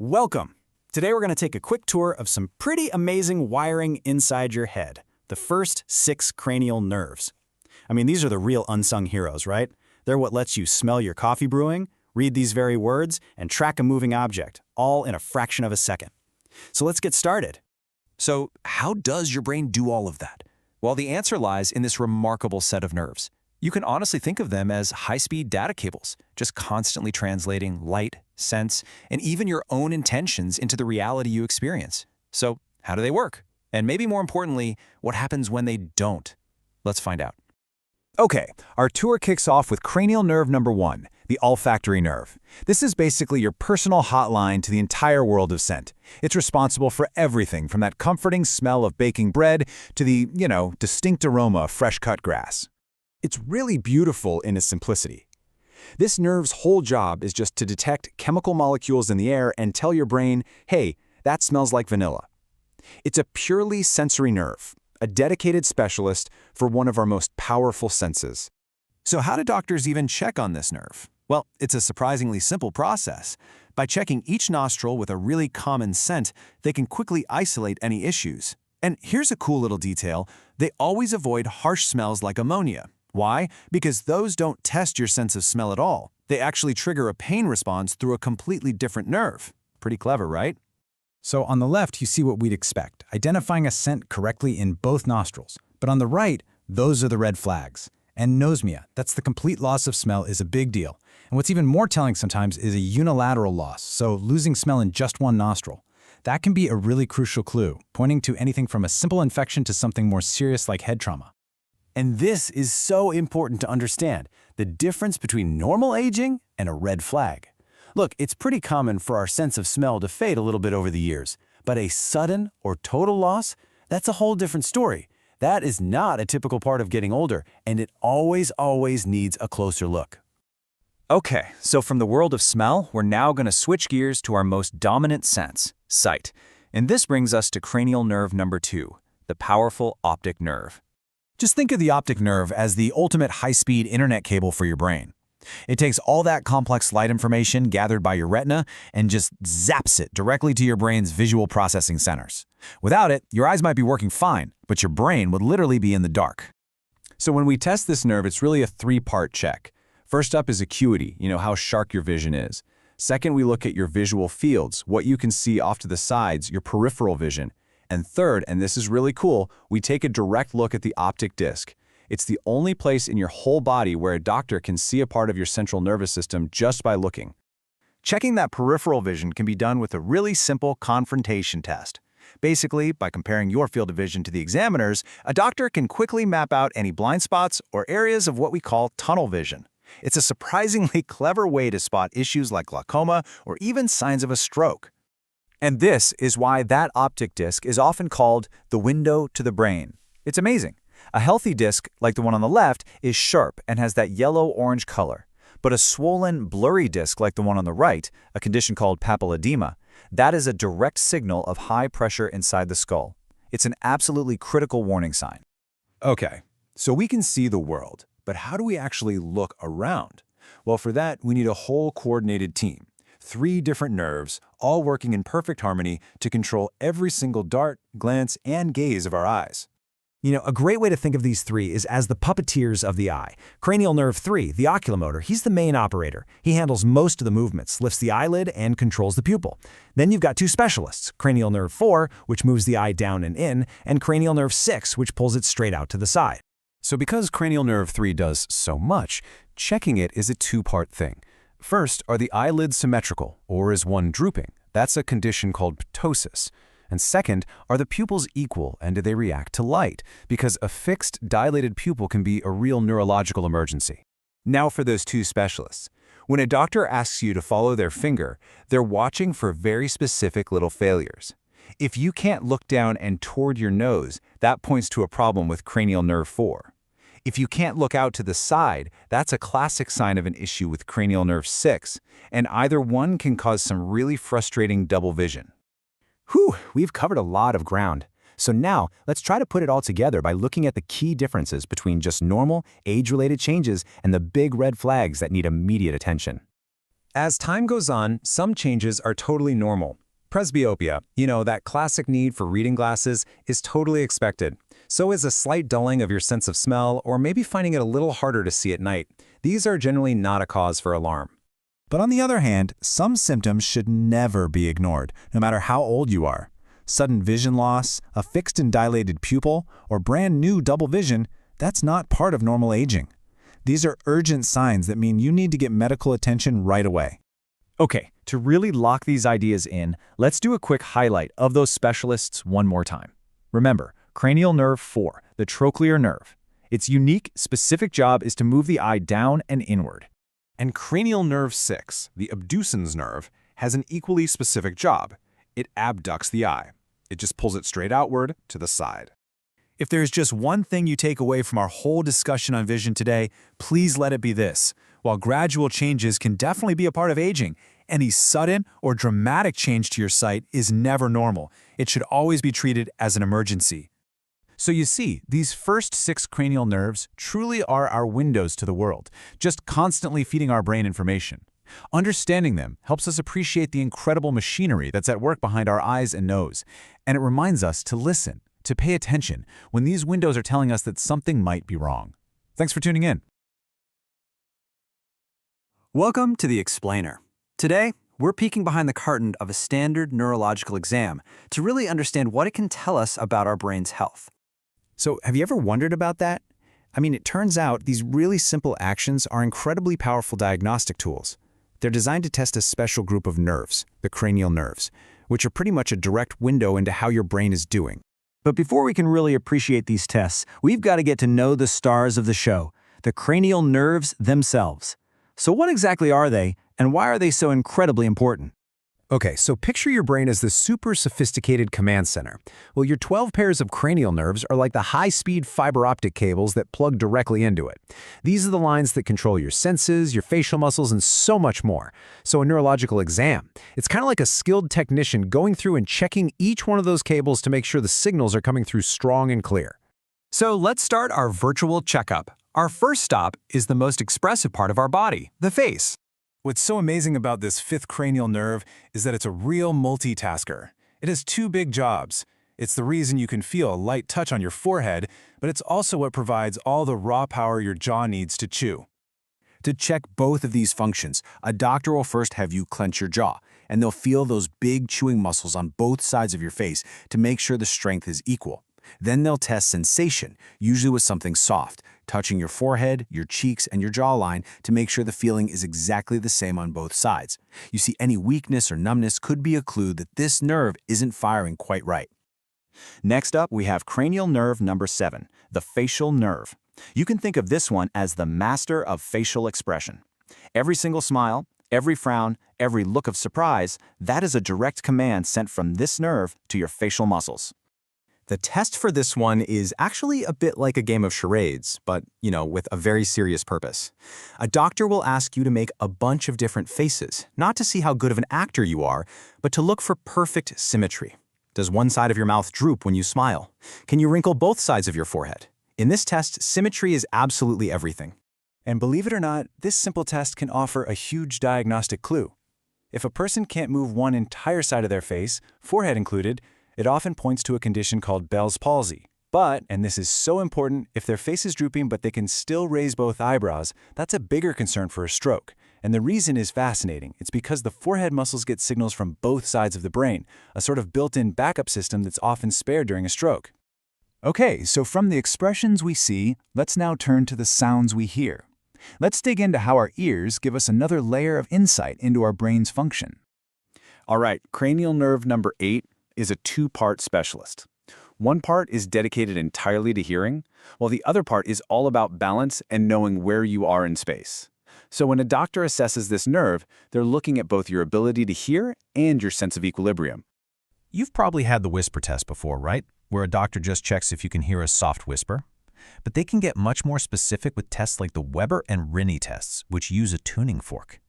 Welcome! Today we're going to take a quick tour of some pretty amazing wiring inside your head, the first 6 cranial nerves. I mean, these are the real unsung heroes, right? They're what lets you smell your coffee brewing, read these very words, and track a moving object, all in a fraction of a second. So let's get started. So how does your brain do all of that? Well, the answer lies in this remarkable set of nerves. You can honestly think of them as high-speed data cables, just constantly translating light, sense, and even your own intentions into the reality you experience. So how do they work? And maybe more importantly, what happens when they don't? Let's find out. Okay, our tour kicks off with cranial nerve number 1, the olfactory nerve. This is basically your personal hotline to the entire world of scent. It's responsible for everything from that comforting smell of baking bread to the, distinct aroma of fresh-cut grass. It's really beautiful in its simplicity. This nerve's whole job is just to detect chemical molecules in the air and tell your brain, hey, that smells like vanilla. It's a purely sensory nerve, a dedicated specialist for one of our most powerful senses. So how do doctors even check on this nerve? Well, it's a surprisingly simple process. By checking each nostril with a really common scent, they can quickly isolate any issues. And here's a cool little detail. They always avoid harsh smells like ammonia. Why? Because those don't test your sense of smell at all. They actually trigger a pain response through a completely different nerve. Pretty clever, right? So on the left, you see what we'd expect, identifying a scent correctly in both nostrils. But on the right, those are the red flags. Anosmia, that's the complete loss of smell, is a big deal. And what's even more telling sometimes is a unilateral loss, so losing smell in just one nostril. That can be a really crucial clue, pointing to anything from a simple infection to something more serious like head trauma. And this is so important to understand, the difference between normal aging and a red flag. Look, it's pretty common for our sense of smell to fade a little bit over the years, but a sudden or total loss, that's a whole different story. That is not a typical part of getting older, and it always needs a closer look. Okay, so from the world of smell, we're now going to switch gears to our most dominant sense, sight. And this brings us to cranial nerve number 2, the powerful optic nerve. Just think of the optic nerve as the ultimate high-speed internet cable for your brain. It takes all that complex light information gathered by your retina and just zaps it directly to your brain's visual processing centers. Without it, your eyes might be working fine, but your brain would literally be in the dark. So when we test this nerve, it's really a 3-part check. First up is acuity, how sharp your vision is. Second, we look at your visual fields, what you can see off to the sides, your peripheral vision. And third, and this is really cool, we take a direct look at the optic disc. It's the only place in your whole body where a doctor can see a part of your central nervous system just by looking. Checking that peripheral vision can be done with a really simple confrontation test. Basically, by comparing your field of vision to the examiner's, a doctor can quickly map out any blind spots or areas of what we call tunnel vision. It's a surprisingly clever way to spot issues like glaucoma or even signs of a stroke. And this is why that optic disc is often called the window to the brain. It's amazing. A healthy disc, like the one on the left, is sharp and has that yellow-orange color. But a swollen, blurry disc like the one on the right, a condition called papilledema, that is a direct signal of high pressure inside the skull. It's an absolutely critical warning sign. Okay, so we can see the world, but how do we actually look around? Well, for that, we need a whole coordinated team. 3 different nerves, all working in perfect harmony to control every single dart, glance, and gaze of our eyes. A great way to think of these 3 is as the puppeteers of the eye. Cranial nerve 3, the oculomotor, he's the main operator. He handles most of the movements, lifts the eyelid, and controls the pupil. Then you've got 2 specialists, cranial nerve 4, which moves the eye down and in, and cranial nerve 6, which pulls it straight out to the side. So because cranial nerve 3 does so much, checking it is a 2-part thing. First, are the eyelids symmetrical, or is one drooping? That's a condition called ptosis. And second, are the pupils equal and do they react to light? Because a fixed, dilated pupil can be a real neurological emergency. Now for those 2 specialists. When a doctor asks you to follow their finger, they're watching for very specific little failures. If you can't look down and toward your nose, that points to a problem with cranial nerve 4. If you can't look out to the side, that's a classic sign of an issue with cranial nerve 6, and either one can cause some really frustrating double vision. Whew, we've covered a lot of ground. So now, let's try to put it all together by looking at the key differences between just normal, age-related changes and the big red flags that need immediate attention. As time goes on, some changes are totally normal. Presbyopia, that classic need for reading glasses, is totally expected. So is a slight dulling of your sense of smell or maybe finding it a little harder to see at night. These are generally not a cause for alarm. But on the other hand, some symptoms should never be ignored, no matter how old you are. Sudden vision loss, a fixed and dilated pupil, or brand new double vision, that's not part of normal aging. These are urgent signs that mean you need to get medical attention right away. Okay, to really lock these ideas in, let's do a quick highlight of those specialists one more time. Remember, cranial nerve 4, the trochlear nerve. Its unique, specific job is to move the eye down and inward. And cranial nerve 6, the abducens nerve, has an equally specific job. It abducts the eye. It just pulls it straight outward to the side. If there's just one thing you take away from our whole discussion on vision today, please let it be this. While gradual changes can definitely be a part of aging, any sudden or dramatic change to your sight is never normal. It should always be treated as an emergency. So you see, these first 6 cranial nerves truly are our windows to the world, just constantly feeding our brain information. Understanding them helps us appreciate the incredible machinery that's at work behind our eyes and nose, and it reminds us to listen, to pay attention when these windows are telling us that something might be wrong. Thanks for tuning in. Welcome to The Explainer. Today, we're peeking behind the curtain of a standard neurological exam to really understand what it can tell us about our brain's health. So have you ever wondered about that? I mean, it turns out these really simple actions are incredibly powerful diagnostic tools. They're designed to test a special group of nerves, the cranial nerves, which are pretty much a direct window into how your brain is doing. But before we can really appreciate these tests, we've got to get to know the stars of the show, the cranial nerves themselves. So what exactly are they, and why are they so incredibly important? Okay, so picture your brain as the super sophisticated command center. Well, your 12 pairs of cranial nerves are like the high-speed fiber optic cables that plug directly into it. These are the lines that control your senses, your facial muscles, and so much more. So a neurological exam, it's kind of like a skilled technician going through and checking each one of those cables to make sure the signals are coming through strong and clear. So let's start our virtual checkup. Our first stop is the most expressive part of our body, the face. What's so amazing about this 5th cranial nerve is that it's a real multitasker. It has 2 big jobs. It's the reason you can feel a light touch on your forehead, but it's also what provides all the raw power your jaw needs to chew. To check both of these functions, a doctor will first have you clench your jaw, and they'll feel those big chewing muscles on both sides of your face to make sure the strength is equal. Then they'll test sensation, usually with something soft, touching your forehead, your cheeks, and your jawline to make sure the feeling is exactly the same on both sides. You see, any weakness or numbness could be a clue that this nerve isn't firing quite right. Next up, we have cranial nerve number 7, the facial nerve. You can think of this one as the master of facial expression. Every single smile, every frown, every look of surprise, that is a direct command sent from this nerve to your facial muscles. The test for this one is actually a bit like a game of charades, but, with a very serious purpose. A doctor will ask you to make a bunch of different faces, not to see how good of an actor you are, but to look for perfect symmetry. Does one side of your mouth droop when you smile? Can you wrinkle both sides of your forehead? In this test, symmetry is absolutely everything. And believe it or not, this simple test can offer a huge diagnostic clue. If a person can't move one entire side of their face, forehead included, it often points to a condition called Bell's palsy. But, and this is so important, if their face is drooping but they can still raise both eyebrows, that's a bigger concern for a stroke. And the reason is fascinating. It's because the forehead muscles get signals from both sides of the brain, a sort of built-in backup system that's often spared during a stroke. Okay, so from the expressions we see, let's now turn to the sounds we hear. Let's dig into how our ears give us another layer of insight into our brain's function. All right, cranial nerve number 8 is a 2-part specialist. One part is dedicated entirely to hearing, while the other part is all about balance and knowing where you are in space. So when a doctor assesses this nerve, they're looking at both your ability to hear and your sense of equilibrium. You've probably had the whisper test before, right? Where a doctor just checks if you can hear a soft whisper. But they can get much more specific with tests like the Weber and Rinne tests, which use a tuning fork.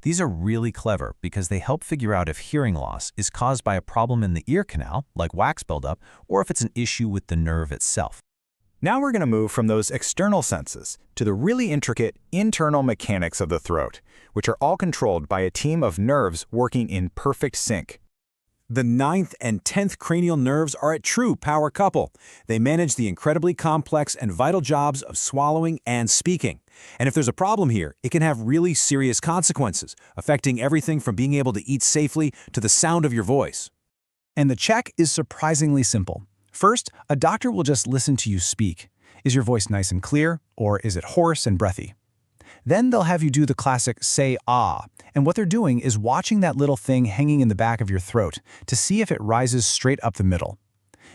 These are really clever because they help figure out if hearing loss is caused by a problem in the ear canal, like wax buildup, or if it's an issue with the nerve itself. Now we're going to move from those external senses to the really intricate internal mechanics of the throat, which are all controlled by a team of nerves working in perfect sync. The 9th and 10th cranial nerves are a true power couple. They manage the incredibly complex and vital jobs of swallowing and speaking. And if there's a problem here, it can have really serious consequences, affecting everything from being able to eat safely to the sound of your voice. And the check is surprisingly simple. First, a doctor will just listen to you speak. Is your voice nice and clear, or is it hoarse and breathy? Then they'll have you do the classic say ah, and what they're doing is watching that little thing hanging in the back of your throat to see if it rises straight up the middle.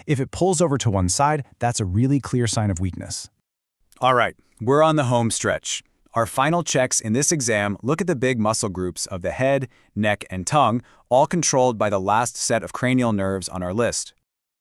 If it pulls over to one side, that's a really clear sign of weakness. All right, we're on the home stretch. Our final checks in this exam look at the big muscle groups of the head, neck, and tongue, all controlled by the last set of cranial nerves on our list.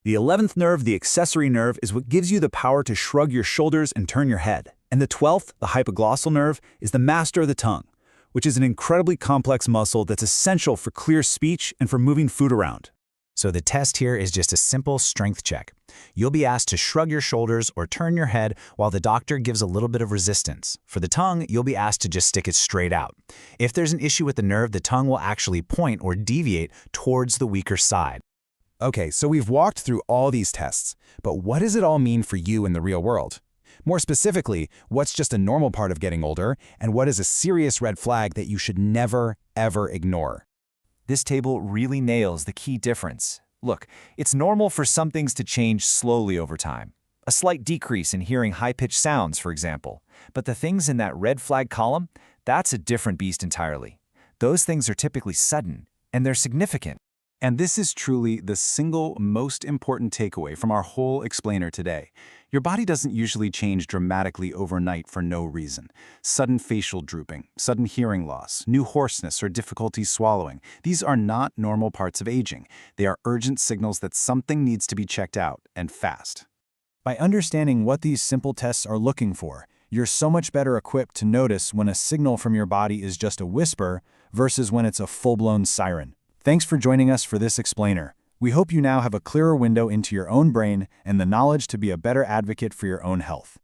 The 11th nerve, the accessory nerve, is what gives you the power to shrug your shoulders and turn your head. And the 12th, the hypoglossal nerve, is the master of the tongue, which is an incredibly complex muscle that's essential for clear speech and for moving food around. So the test here is just a simple strength check. You'll be asked to shrug your shoulders or turn your head while the doctor gives a little bit of resistance. For the tongue, you'll be asked to just stick it straight out. If there's an issue with the nerve, the tongue will actually point or deviate towards the weaker side. Okay, so we've walked through all these tests, but what does it all mean for you in the real world? More specifically, what's just a normal part of getting older, and what is a serious red flag that you should never, ever ignore? This table really nails the key difference. Look, it's normal for some things to change slowly over time. A slight decrease in hearing high-pitched sounds, for example. But the things in that red flag column, that's a different beast entirely. Those things are typically sudden, and they're significant. And this is truly the single most important takeaway from our whole explainer today. Your body doesn't usually change dramatically overnight for no reason. Sudden facial drooping, sudden hearing loss, new hoarseness, or difficulty swallowing. These are not normal parts of aging. They are urgent signals that something needs to be checked out, and fast. By understanding what these simple tests are looking for, you're so much better equipped to notice when a signal from your body is just a whisper versus when it's a full-blown siren. Thanks for joining us for this explainer. We hope you now have a clearer window into your own brain and the knowledge to be a better advocate for your own health.